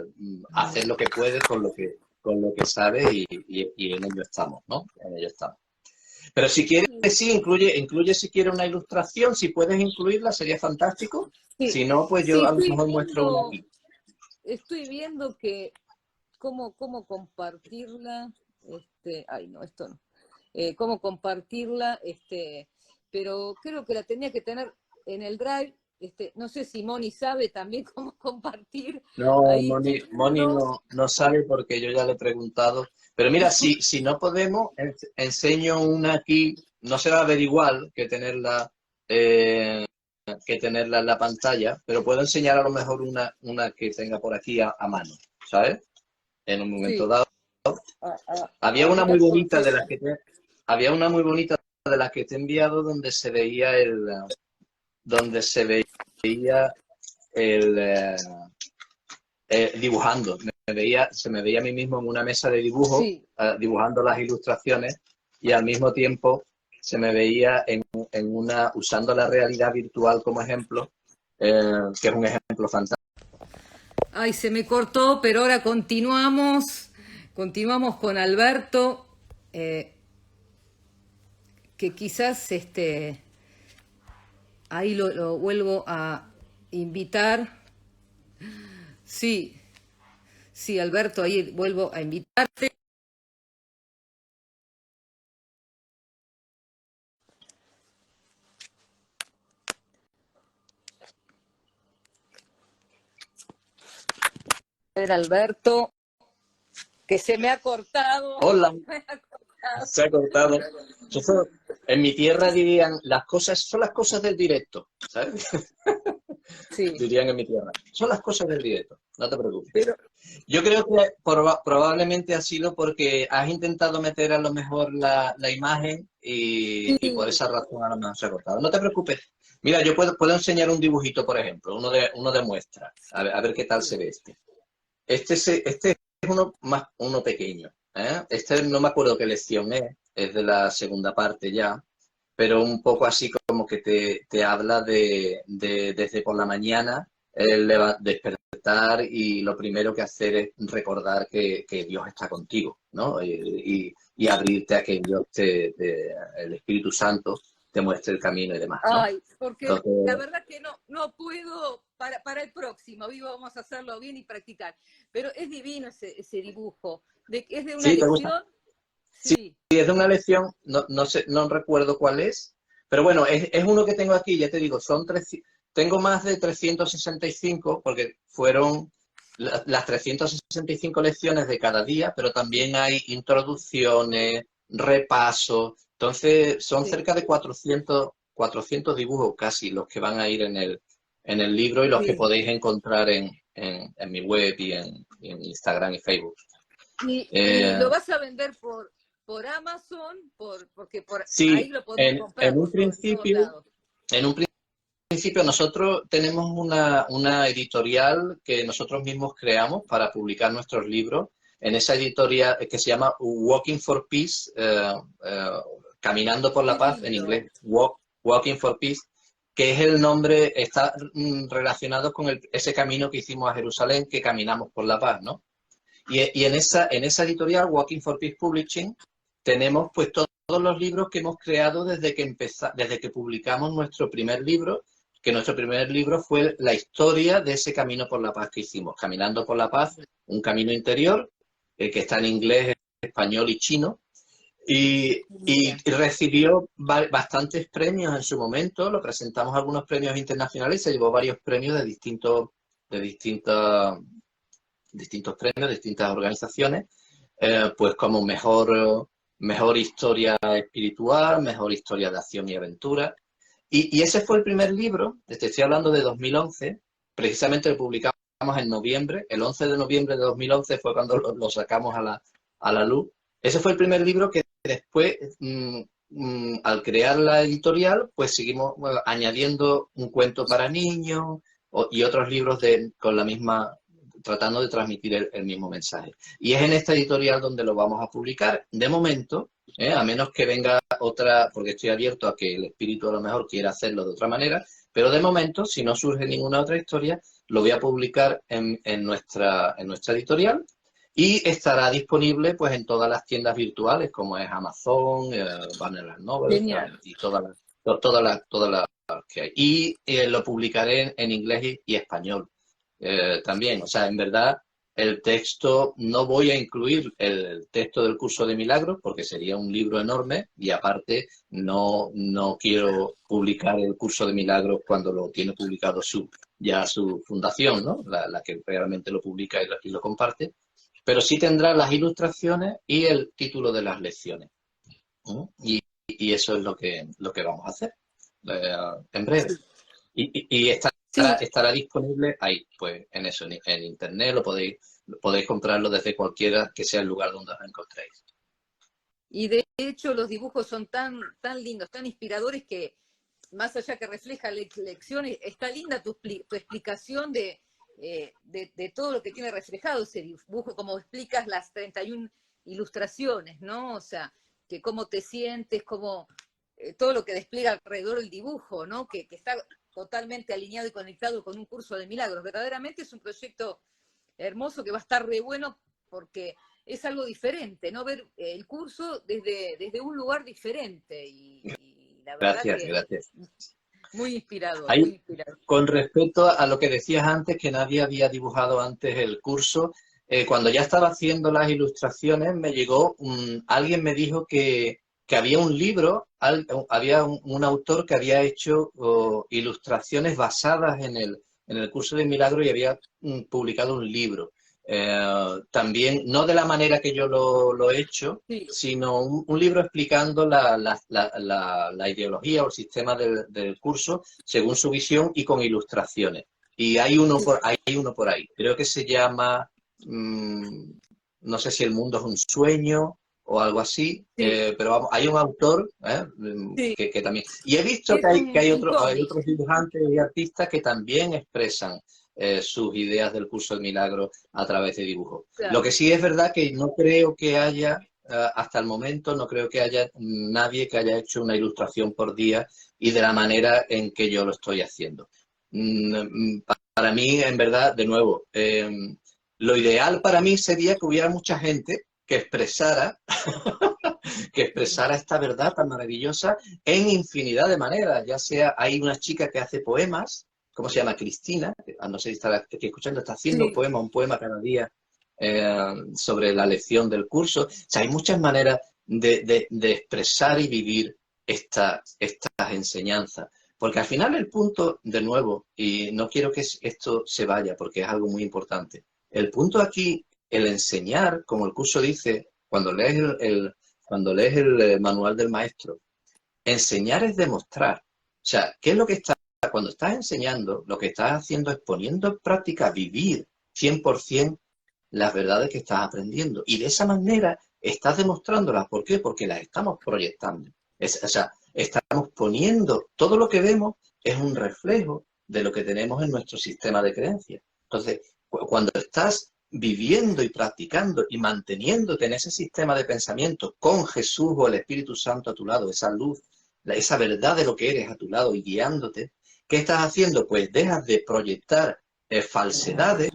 hacer lo que puedes con lo que sabes y en ello estamos, ¿no? En ello estamos. Pero si quieres, sí, incluye si quieres una ilustración, si puedes incluirla sería fantástico. Sí. Si no, pues yo a lo mejor muestro una aquí. Estoy viendo que cómo compartirla. Ay, no, esto no. Cómo compartirla, pero creo que la tenía que tener en el Drive. No sé si Moni sabe también cómo compartir No, ahí Moni libros. no sabe porque yo ya le he preguntado. Pero mira, si no podemos, enseño una aquí. No se va a ver igual eh, que tenerla en la pantalla, pero puedo enseñar a lo mejor una que tenga por aquí a mano, ¿sabes? En un momento Sí, dado. Había a una muy ver, bonita porque de las que había una muy bonita de las que te he enviado donde se veía donde se veía el dibujando. Se me veía a mí mismo en una mesa de dibujo, sí. dibujando las ilustraciones, y al mismo tiempo se me veía usando la realidad virtual como ejemplo, que es un ejemplo fantástico. Ay, se me cortó, pero ahora continuamos. Continuamos con Alberto, que quizás ahí lo vuelvo a invitar. Sí, sí, Alberto, ahí vuelvo a invitarte. A ver, Alberto, que se me ha cortado. Hola, Me ha cortado. se ha cortado. En mi tierra dirían, las cosas son las cosas del directo, ¿sabes? Sí, Dirían en mi tierra. Son las cosas del directo, no te preocupes. pero Yo creo que probablemente ha sido porque has intentado meter a lo mejor la imagen y por sí, esa razón a lo mejor se ha cortado. No te preocupes. Mira, yo puedo enseñar un dibujito, por ejemplo, uno de muestra. A ver qué tal se sí, ve este. Este es uno pequeño. ¿Eh? Este no me acuerdo qué lección es de la segunda parte ya, pero un poco así como que te habla desde por la mañana, despertar y lo primero que hacer es recordar que Dios está contigo, ¿no? Y abrirte a que el Espíritu Santo te muestre el camino y demás, ¿no? ay, porque la Entonces, verdad que no puedo, para el próximo, vivo, vamos a hacerlo bien y practicar. Pero es divino ese dibujo. ¿Es de una ¿sí te gusta? lección? Sí, Sí, es de una lección, no sé, no recuerdo cuál es, pero bueno, es uno que tengo aquí, ya te digo, tengo más de 365 porque fueron las 365 lecciones de cada día, pero también hay introducciones, repasos, entonces son sí, cerca de 400 dibujos casi los que van a ir en el libro y los que sí. podéis encontrar en mi web y en Instagram y Facebook. Y Eh, lo vas a vender por Amazon, porque por ahí Sí, lo podemos comprar en un por todos principio, lados. en un principio nosotros tenemos una editorial que nosotros mismos creamos para publicar nuestros libros. En esa editorial que se llama Walking for Peace, eh, Caminando por la Qué Paz, en lindo. inglés, Walking for Peace, que es el nombre, está relacionado con ese camino que hicimos a Jerusalén, que caminamos por la paz, ¿no? Y en esa editorial, Walking for Peace Publishing, tenemos pues todos los libros que hemos creado desde que publicamos nuestro primer libro, que nuestro primer libro fue la historia de ese camino por la paz que hicimos, Caminando por la Paz, un camino interior, que está en inglés, español y chino, y Mira. recibió bastantes premios en su momento, lo presentamos a algunos premios internacionales y se llevó varios premios de distintos premios, distintas organizaciones, pues como mejor historia espiritual, mejor historia de acción y aventura. Y ese fue el primer libro, te estoy hablando de 2011, precisamente lo publicamos en noviembre, el 11 de noviembre de 2011 fue cuando lo sacamos a la luz. Ese fue el primer libro que después, al crear la editorial, pues seguimos añadiendo un cuento para niños y otros libros con la misma, tratando de transmitir el mismo mensaje. Y es en esta editorial donde lo vamos a publicar. De momento, a menos que venga otra, porque estoy abierto a que el espíritu a lo mejor quiera hacerlo de otra manera, pero de momento, si no surge ninguna otra historia, lo voy a publicar en nuestra editorial y estará disponible pues en todas las tiendas virtuales como es Amazon, Barnes Noble Genial. y todas las que hay. Y lo publicaré en inglés y español también. O sea, en verdad, el texto, no voy a incluir el texto del curso de milagros porque sería un libro enorme y aparte no quiero publicar el curso de milagros cuando lo tiene publicado ya su fundación, ¿no? La que realmente lo publica y lo comparte, pero sí tendrá las ilustraciones y el título de las lecciones. ¿No? Y eso es lo que vamos a hacer en breve. Y Sí, estará disponible ahí, pues en eso, en internet podéis comprarlo desde cualquiera que sea el lugar donde os encontréis. y de hecho los dibujos son tan lindos, tan inspiradores que más allá que refleja lecciones, está linda tu explicación de todo lo que tiene reflejado ese dibujo, como explicas las 31 ilustraciones, ¿no? O sea, que cómo te sientes, cómo todo lo que despliega alrededor del dibujo, ¿no? Que está totalmente alineado y conectado con un curso de milagros. Verdaderamente es un proyecto hermoso que va a estar re bueno porque es algo diferente, ¿no? Ver el curso desde un lugar diferente y la verdad Gracias, que gracias. muy inspirador, muy Ahí, inspirador. con respecto a lo que decías antes, que nadie había dibujado antes el curso, cuando ya estaba haciendo las ilustraciones, me llegó, alguien me dijo que había un libro, había un autor que había hecho ilustraciones basadas en el curso de milagro y había publicado un libro. También, no de la manera que yo lo he hecho, Sí, sino un libro explicando la ideología o el sistema del curso según su visión y con ilustraciones. Y hay uno por ahí. Creo que se llama, mmm, no sé si El mundo es un sueño o algo así, sí, pero vamos, hay un autor sí. que también... Y he visto Es que un hay cómic, otros dibujantes y artistas que también expresan sus ideas del curso del milagro a través de dibujos. Lo claro. que sí es verdad que no creo que haya, hasta el momento, no creo que haya nadie que haya hecho una ilustración por día y de la manera en que yo lo estoy haciendo. Para mí, en verdad, de nuevo, lo ideal para mí sería que hubiera mucha gente que expresara esta verdad tan maravillosa en infinidad de maneras, ya sea, hay una chica que hace poemas, ¿cómo se llama? Cristina, no sé si está aquí escuchando, está haciendo Sí, un poema cada día sobre la lección del curso. O sea, hay muchas maneras de expresar y vivir estas enseñanzas. Porque al final el punto, de nuevo, y no quiero que esto se vaya porque es algo muy importante, el punto aquí, el enseñar, como el curso dice, cuando lees el manual del maestro, enseñar es demostrar. O sea, ¿qué es lo que está? Cuando estás enseñando, lo que estás haciendo es poniendo en práctica, vivir 100% las verdades que estás aprendiendo. Y de esa manera estás demostrándolas. ¿Por qué? Porque las estamos proyectando. O sea, estamos poniendo, todo lo que vemos es un reflejo de lo que tenemos en nuestro sistema de creencias. Entonces, cuando estás viviendo y practicando y manteniéndote en ese sistema de pensamiento con Jesús o el Espíritu Santo a tu lado, esa luz, esa verdad de lo que eres a tu lado y guiándote, ¿qué estás haciendo? Pues dejas de proyectar falsedades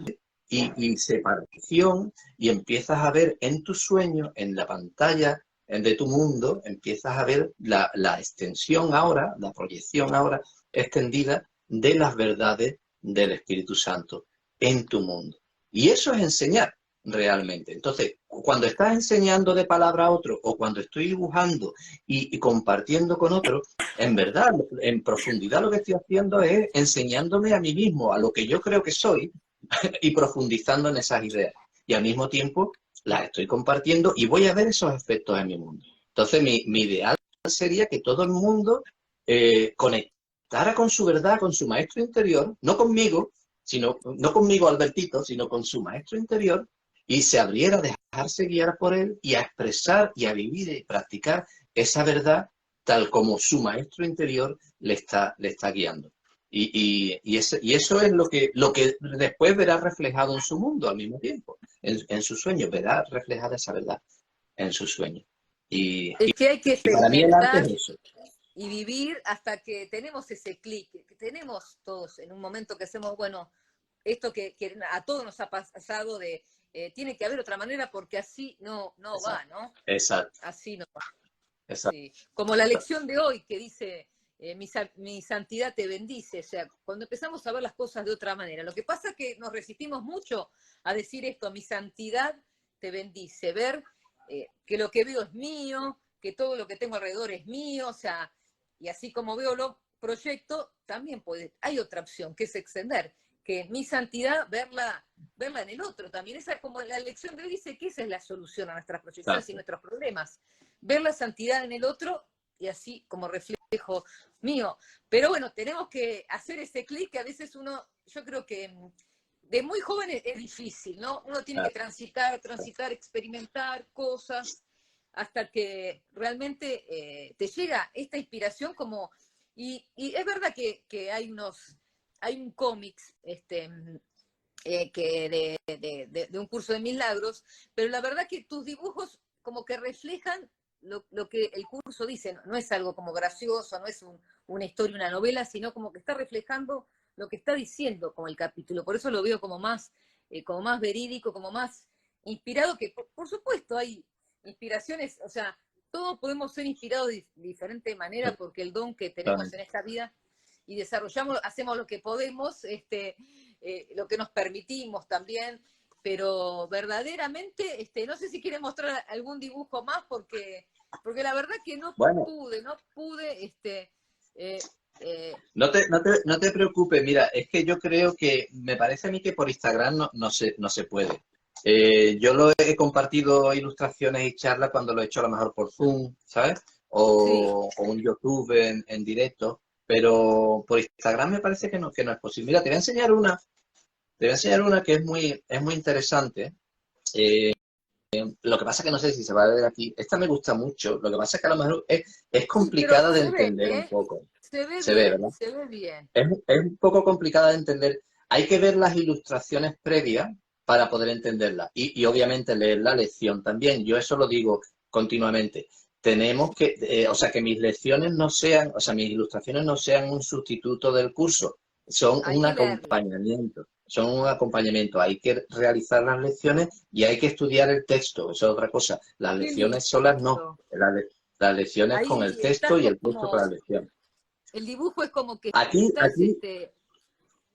y separación y empiezas a ver en tu sueño, en la pantalla de tu mundo, empiezas a ver la extensión ahora, la proyección ahora extendida de las verdades del Espíritu Santo en tu mundo. Y eso es enseñar realmente. Entonces, cuando estás enseñando de palabra a otro o cuando estoy dibujando y compartiendo con otro, en verdad, en profundidad lo que estoy haciendo es enseñándome a mí mismo, a lo que yo creo que soy, y profundizando en esas ideas. Y al mismo tiempo las estoy compartiendo y voy a ver esos efectos en mi mundo. Entonces, mi ideal sería que todo el mundo conectara con su verdad, con su maestro interior, no conmigo, no conmigo Albertito, sino con su maestro interior, y se abriera a dejarse guiar por él y a expresar y a vivir y practicar esa verdad tal como su maestro interior le está guiando. Y eso es lo que después verá reflejado en su mundo al mismo tiempo, en su sueño, verá reflejada esa verdad en su sueño. es que hay que Y para mí el arte experimentar es eso. y vivir hasta que tenemos ese clic, que tenemos todos en un momento que hacemos, bueno, esto que a todos nos ha pasado de, tiene que haber otra manera porque así no va, Exacto, ¿no? exacto, Así no va. exacto. Sí. Como la lección de hoy que dice mi santidad te bendice. O sea, cuando empezamos a ver las cosas de otra manera. Lo que pasa es que nos resistimos mucho a decir esto, mi santidad te bendice. Ver que lo que veo es mío, que todo lo que tengo alrededor es mío, o sea, y así como veo lo proyecto, también hay otra opción, que es extender, que mi santidad, verla en el otro también. Esa, como la lección de hoy dice, que esa es la solución a nuestras proyecciones y nuestros problemas. Ver la santidad en el otro y así como reflejo mío. Pero bueno, tenemos que hacer ese clic que a veces uno, yo creo que de muy joven es difícil, ¿no? Uno tiene que transitar, experimentar cosas, hasta que realmente te llega esta inspiración como... Y es verdad que hay un cómics de un curso de milagros, pero la verdad que tus dibujos como que reflejan lo que el curso dice. No es algo como gracioso, no es una historia, una novela, sino como que está reflejando lo que está diciendo como el capítulo. Por eso lo veo como más verídico, como más inspirado, que por supuesto hay inspiraciones, o sea, todos podemos ser inspirados de diferente manera porque el don que tenemos en esta vida y desarrollamos, hacemos lo que podemos, lo que nos permitimos también, pero verdaderamente, no sé si quieren mostrar algún dibujo más porque la verdad que no Bueno, pude, no te preocupes, mira, es que yo creo que me parece a mí que por Instagram no se puede. Yo lo he compartido ilustraciones y charlas cuando lo he hecho a lo mejor por Zoom, ¿sabes? sí, O un YouTube en directo, pero por Instagram me parece que no es posible. Mira, te voy a enseñar una que es muy interesante. Lo que pasa es que no sé si se va a ver aquí. Esta me gusta mucho. Lo que pasa es que a lo mejor es sí, pero complicada de se ve, entender un poco. se ve Se ve, bien, ¿verdad? se ve bien. Es un poco complicada de entender. Hay que ver las ilustraciones previas para poder entenderla. Y obviamente leer la lección también. Yo eso lo digo continuamente. Tenemos que, o sea, que mis lecciones no sean, o sea, mis ilustraciones no sean un sustituto del curso. Son Hay un que leerlo. acompañamiento. Son un acompañamiento. Hay que realizar las lecciones y hay que estudiar el texto. Eso es otra cosa. Las Qué lecciones solas no. lindo. Las lecciones con el Ahí estás texto y el texto con como, la lección. el dibujo es como que estás Aquí,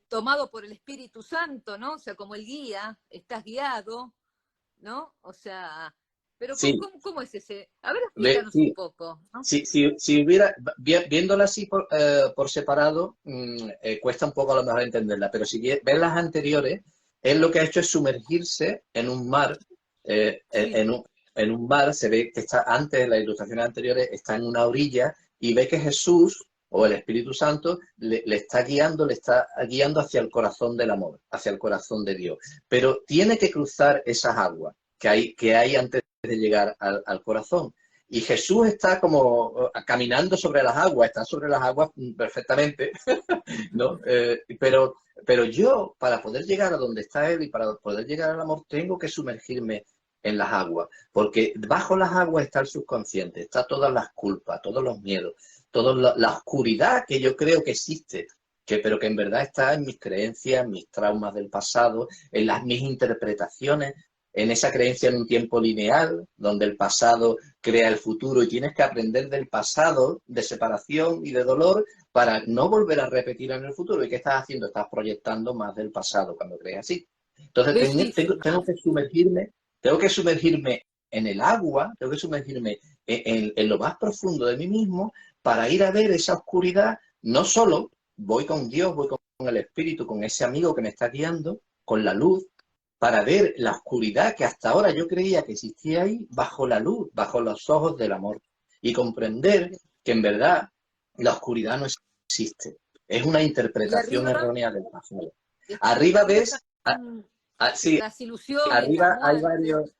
tomado por el Espíritu Santo, ¿no? O sea, como el guía, estás guiado, ¿no? O sea, pero sí. cómo es ese? A ver, explícanos un Sí, poco, ¿no? si hubiera, viéndola así por separado, cuesta un poco a lo mejor entenderla, pero si ves las anteriores, él lo que ha hecho es sumergirse en un mar, Sí, en un mar, se ve que está antes, en las ilustraciones anteriores, está en una orilla y ve que Jesús o el Espíritu Santo le está guiando hacia el corazón del amor, hacia el corazón de Dios. Pero tiene que cruzar esas aguas que hay antes de llegar al corazón. Y Jesús está como caminando sobre las aguas, está sobre las aguas perfectamente, ¿no? Pero yo, para poder llegar a donde está Él y para poder llegar al amor, tengo que sumergirme en las aguas, porque bajo las aguas está el subconsciente, está todas las culpas, todos los miedos, toda la oscuridad que yo creo que existe, pero que en verdad está en mis creencias, en mis traumas del pasado, en mis interpretaciones, en esa creencia en un tiempo lineal, donde el pasado crea el futuro y tienes que aprender del pasado, de separación y de dolor, para no volver a repetir en el futuro. ¿Y qué estás haciendo? Estás proyectando más del pasado cuando crees así. Entonces bellísima. tengo que sumergirme en el agua, tengo que sumergirme en lo más profundo de mí mismo para ir a ver esa oscuridad. No solo voy con Dios, voy con el Espíritu, con ese amigo que me está guiando, con la luz, para ver la oscuridad que hasta ahora yo creía que existía ahí, bajo la luz, bajo los ojos del amor, y comprender que en verdad la oscuridad no existe. Es una Y interpretación arriba errónea del pasado. Arriba ves, están sí, las ilusiones, la arriba hay muerte. varios,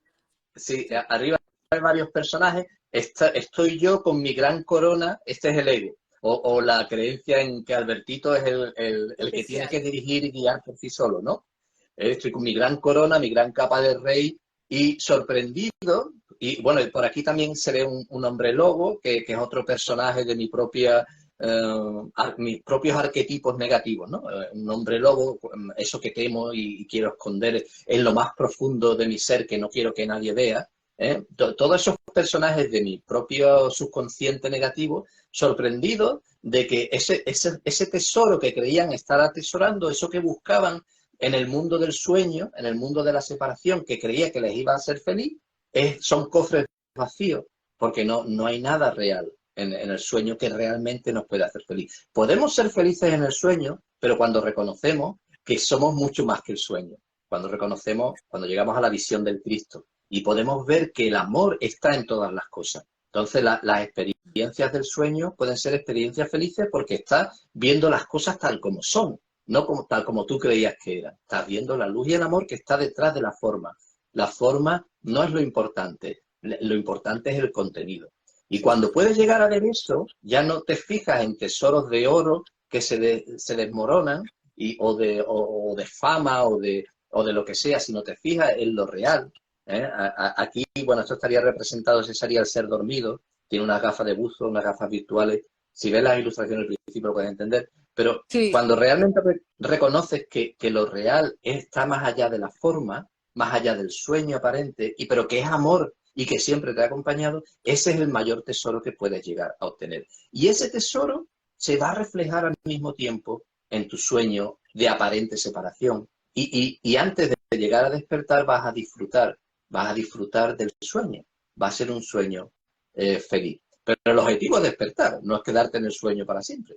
sí, Sí, arriba hay varios personajes. Estoy yo con mi gran corona, este es el ego. O la creencia en que Albertito es el que tiene especial. que dirigir y guiar por sí solo, ¿no? Estoy con mi gran corona, mi gran capa de rey y sorprendido. Y bueno, por aquí también se ve un hombre lobo, que es otro personaje de mis propios arquetipos negativos, ¿no? Un hombre lobo, eso que temo y quiero esconder en lo más profundo de mi ser, que no quiero que nadie vea. Todos esos personajes de mi propio subconsciente negativo, sorprendidos de que ese tesoro que creían estar atesorando, eso que buscaban en el mundo del sueño, en el mundo de la separación, que creía que les iba a hacer feliz, son cofres vacíos, porque no hay nada real en el sueño que realmente nos puede hacer feliz. Podemos ser felices en el sueño, pero cuando reconocemos que somos mucho más que el sueño, cuando llegamos a la visión del Cristo y podemos ver que el amor está en todas las cosas. Entonces las experiencias del sueño pueden ser experiencias felices porque estás viendo las cosas tal como son, no como, tal como tú creías que eran. Estás viendo la luz y el amor que está detrás de la forma. La forma no es lo importante es el contenido. Y cuando puedes llegar a ver eso, ya no te fijas en tesoros de oro que se desmoronan o de fama o de lo que sea, sino te fijas en lo real. Aquí, bueno, esto estaría representado, ese sería el ser dormido, tiene unas gafas de buzo, unas gafas virtuales. Si ves las ilustraciones al principio lo puedes entender, pero Sí. cuando realmente reconoces que lo real está más allá de la forma, más allá del sueño aparente, pero que es amor y que siempre te ha acompañado, ese es el mayor tesoro que puedes llegar a obtener. Y ese tesoro se va a reflejar al mismo tiempo en tu sueño de aparente separación. Y antes de llegar a despertar vas a disfrutar del sueño. Va a ser un sueño feliz. Pero el objetivo es despertar, no es quedarte en el sueño para siempre.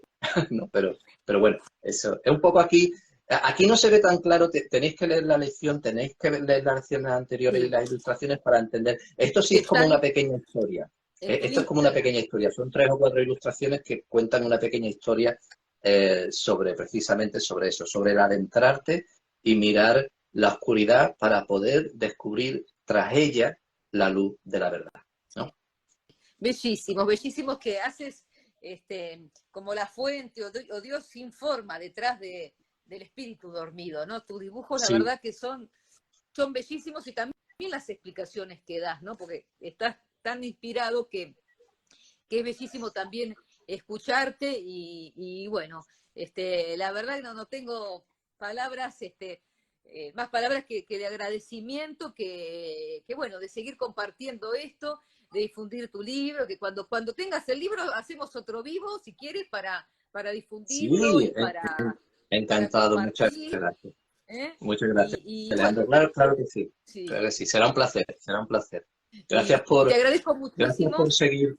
¿No? Pero bueno, eso es un poco aquí. Aquí no se ve tan claro, tenéis que leer la lección, tenéis que leer las lecciones anteriores y Sí. las ilustraciones para entender. Esto sí es como Están una pequeña historia. en tu Esto es como una Instagram. pequeña historia. Son 3 o 4 ilustraciones que cuentan una pequeña historia precisamente sobre eso, sobre el adentrarte y mirar la oscuridad para poder descubrir tras ella la luz de la verdad, ¿no? Bellísimos, bellísimos que haces como la fuente o Dios sin forma detrás del espíritu dormido, ¿no? Tus dibujos, la Sí, verdad que son bellísimos y también las explicaciones que das, ¿no? Porque estás tan inspirado que es bellísimo también escucharte y bueno, la verdad que no tengo palabras, más palabras que de agradecimiento, que bueno, de seguir compartiendo esto, de difundir tu libro, que cuando tengas el libro hacemos otro vivo, si quieres, para difundirlo sí, y para encantado, muchas compartir, gracias. ¿eh? Muchas gracias, Y Leandro. bueno, Claro, claro que sí. sí, Claro que sí. Será un placer, será un placer. y, Gracias y te por, agradezco gracias muchísimo. por seguir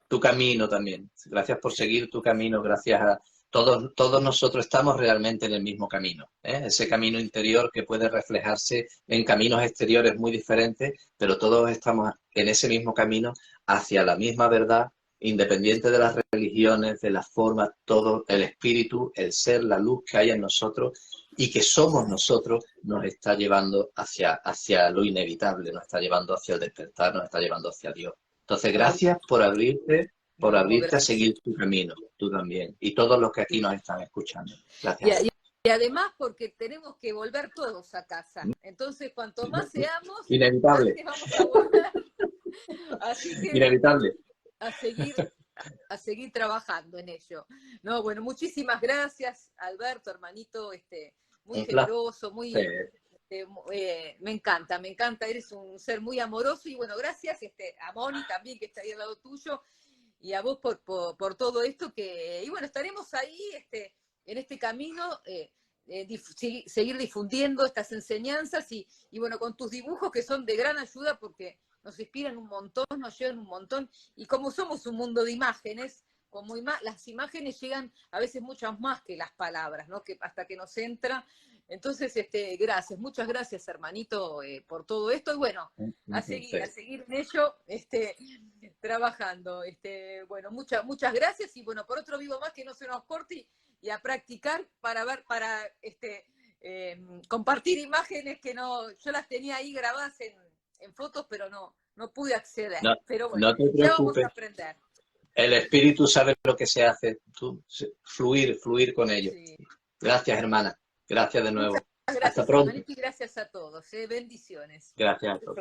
tu camino también. Gracias por seguir tu camino. Gracias a todos nosotros estamos realmente en el mismo camino. Ese camino interior que puede reflejarse en caminos exteriores muy diferentes, pero todos estamos en ese mismo camino hacia la misma verdad, independiente de las religiones, de las formas, todo el espíritu, el ser, la luz que hay en nosotros y que somos nosotros, nos está llevando hacia lo inevitable, nos está llevando hacia el despertar, nos está llevando hacia Dios. Entonces, Ay, gracias por no, abrirte a gracias. seguir tu camino, tú también, y todos los que aquí Sí. nos están escuchando. Y, Gracias. y- y además porque tenemos que volver todos a casa. Entonces, cuanto más seamos, Inevitable, antes vamos a volver. Así que inevitable. a seguir, a seguir trabajando en ello. No, bueno, muchísimas gracias, Alberto, hermanito, muy Un generoso, muy, placer. me encanta, eres un ser muy amoroso y bueno, gracias a Moni también que está ahí al lado tuyo y a vos por todo esto y bueno, estaremos ahí en este camino, seguir difundiendo estas enseñanzas y bueno, con tus dibujos que son de gran ayuda porque nos inspiran un montón, nos llevan un montón y como somos un mundo de imágenes, como las imágenes llegan a veces muchas más que las palabras, ¿no? Que hasta que nos entra. Entonces, gracias, muchas gracias, hermanito, por todo esto. Y bueno, a seguir en ello, trabajando. Bueno, muchas gracias. Y bueno, por otro vivo más que no se nos corte y a practicar para compartir imágenes que yo las tenía ahí grabadas en fotos, pero no pude acceder. No, Pero bueno, no te ya vamos a preocupes. aprender. El espíritu sabe lo que se hace. Tú, fluir con ello. Sí. Gracias, hermana. Gracias de Muchas nuevo. Hasta gracias, pronto. hermanito, y gracias a todos. Bendiciones. Gracias a todos.